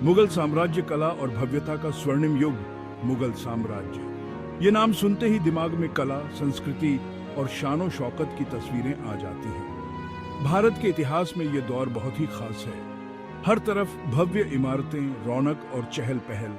मुगल साम्राज्य कला और भव्यता का स्वर्णिम युग, मुगल साम्राज्य। ये नाम सुनते ही दिमाग में कला, संस्कृति और शानो शौकत की तस्वीरें आ जाती हैं। भारत के इतिहास में ये दौर बहुत ही खास है। हर तरफ भव्य इमारतें, रौनक और चहल पहल।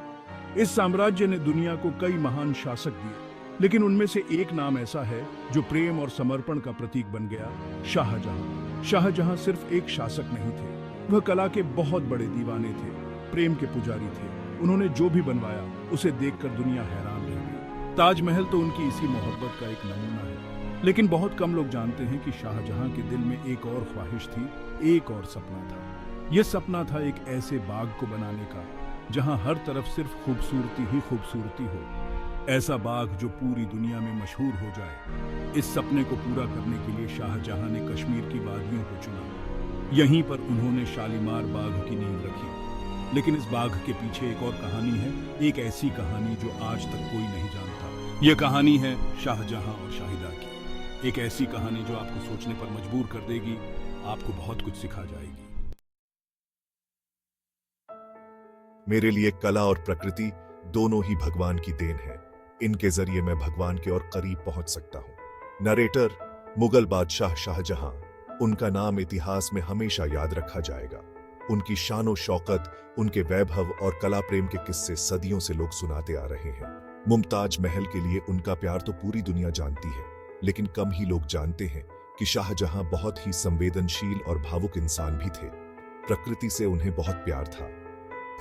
इस साम्राज्य ने दुनिया को कई महान शासक दिए, लेकिन उनमें से एक नाम ऐसा है जो प्रेम और समर्पण का प्रतीक बन गया, शाहजहां। शाहजहां सिर्फ एक शासक नहीं थे, वह कला के बहुत बड़े दीवाने थे, प्रेम के पुजारी थे। उन्होंने जो भी बनवाया उसे देखकर दुनिया हैरान रह गई। ताजमहल तो उनकी इसी मोहब्बत का एक नमूना है। लेकिन बहुत कम लोग जानते हैं कि शाहजहां के दिल में एक और ख्वाहिश थी, एक और सपना था। यह सपना था एक ऐसे बाग को बनाने का जहां हर तरफ सिर्फ खूबसूरती ही खूबसूरती हो। ऐसा बाग जो पूरी दुनिया में मशहूर हो जाए। इस सपने को पूरा करने के लिए शाहजहां ने कश्मीर की वादियों को चुना। यहीं पर उन्होंने शालीमार बाग की नींव रखी। लेकिन इस बाग के पीछे एक और कहानी है, एक ऐसी कहानी जो आज तक कोई नहीं जानता। यह कहानी है शाहजहां और शाहिदा की। एक ऐसी कहानी जो आपको सोचने पर मजबूर कर देगी, आपको बहुत कुछ सिखा जाएगी। मेरे लिए कला और प्रकृति दोनों ही भगवान की देन है। इनके जरिए मैं भगवान के और करीब पहुंच सकता हूं। नरेटर मुगल बादशाह शाहजहां। उनका नाम इतिहास में हमेशा याद रखा जाएगा। उनकी शानो शौकत, उनके वैभव और कला प्रेम के किस्से सदियों से लोग सुनाते आ रहे हैं। मुमताज महल के लिए उनका प्यार तो पूरी दुनिया जानती है, लेकिन कम ही लोग जानते हैं कि शाहजहां बहुत ही संवेदनशील और भावुक इंसान भी थे। प्रकृति से उन्हें बहुत प्यार था।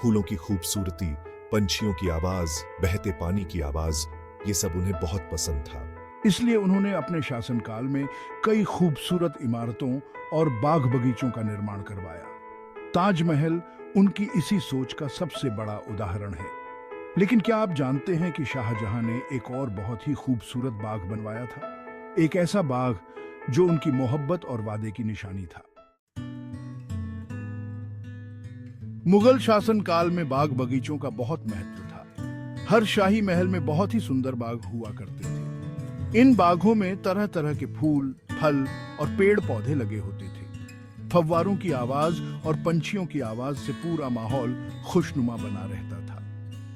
फूलों की खूबसूरती, पंछियों की आवाज, बहते पानी की आवाज, ये सब उन्हें बहुत पसंद था। इसलिए उन्होंने अपने शासनकाल में कई खूबसूरत इमारतों और बाग बगीचों का निर्माण करवाया। ताजमहल उनकी इसी सोच का सबसे बड़ा उदाहरण है। लेकिन क्या आप जानते हैं कि शाहजहां ने एक और बहुत ही खूबसूरत बाग बनवाया था? एक ऐसा बाग जो उनकी मोहब्बत और वादे की निशानी था। मुगल शासन काल में बाग बगीचों का बहुत महत्व था। हर शाही महल में बहुत ही सुंदर बाग हुआ करते थे। इन बागों में तरह तरह के फूल, फल और पेड़ पौधे लगे होते थे। फव्वारों की आवाज और पंछियों की आवाज से पूरा माहौल खुशनुमा बना रहता था।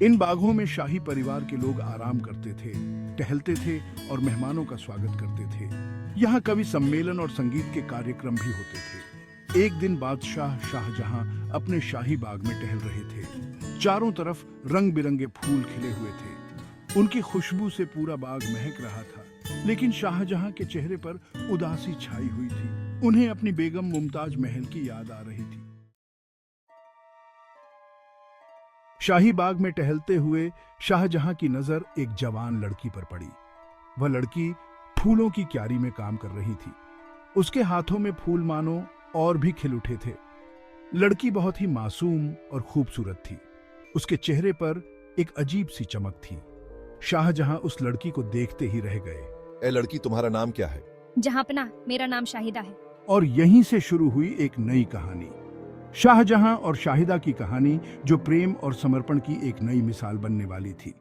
इन बागों में शाही परिवार के लोग आराम करते थे, टहलते थे और मेहमानों का स्वागत करते थे। यहाँ कवि सम्मेलन और संगीत के कार्यक्रम भी होते थे। एक दिन बादशाह शाहजहां अपने शाही बाग में टहल रहे थे। चारों तरफ रंग बिरंगे फूल खिले हुए थे। उनकी खुशबू से पूरा बाग महक रहा था। लेकिन शाहजहां के चेहरे पर उदासी छाई हुई थी। उन्हें अपनी बेगम मुमताज महल की याद आ रही थी। शाही बाग में टहलते हुए शाहजहां की नजर एक जवान लड़की पर पड़ी। वह लड़की फूलों की क्यारी में काम कर रही थी। उसके हाथों में फूल मानो और भी खिल उठे थे। लड़की बहुत ही मासूम और खूबसूरत थी। उसके चेहरे पर एक अजीब सी चमक थी। शाहजहां उस लड़की को देखते ही रह गए। ए लड़की, तुम्हारा नाम क्या है? जहांपना, मेरा नाम शाहिदा है। और यहीं से शुरू हुई एक नई कहानी, शाहजहां और शाहिदा की कहानी, जो प्रेम और समर्पण की एक नई मिसाल बनने वाली थी।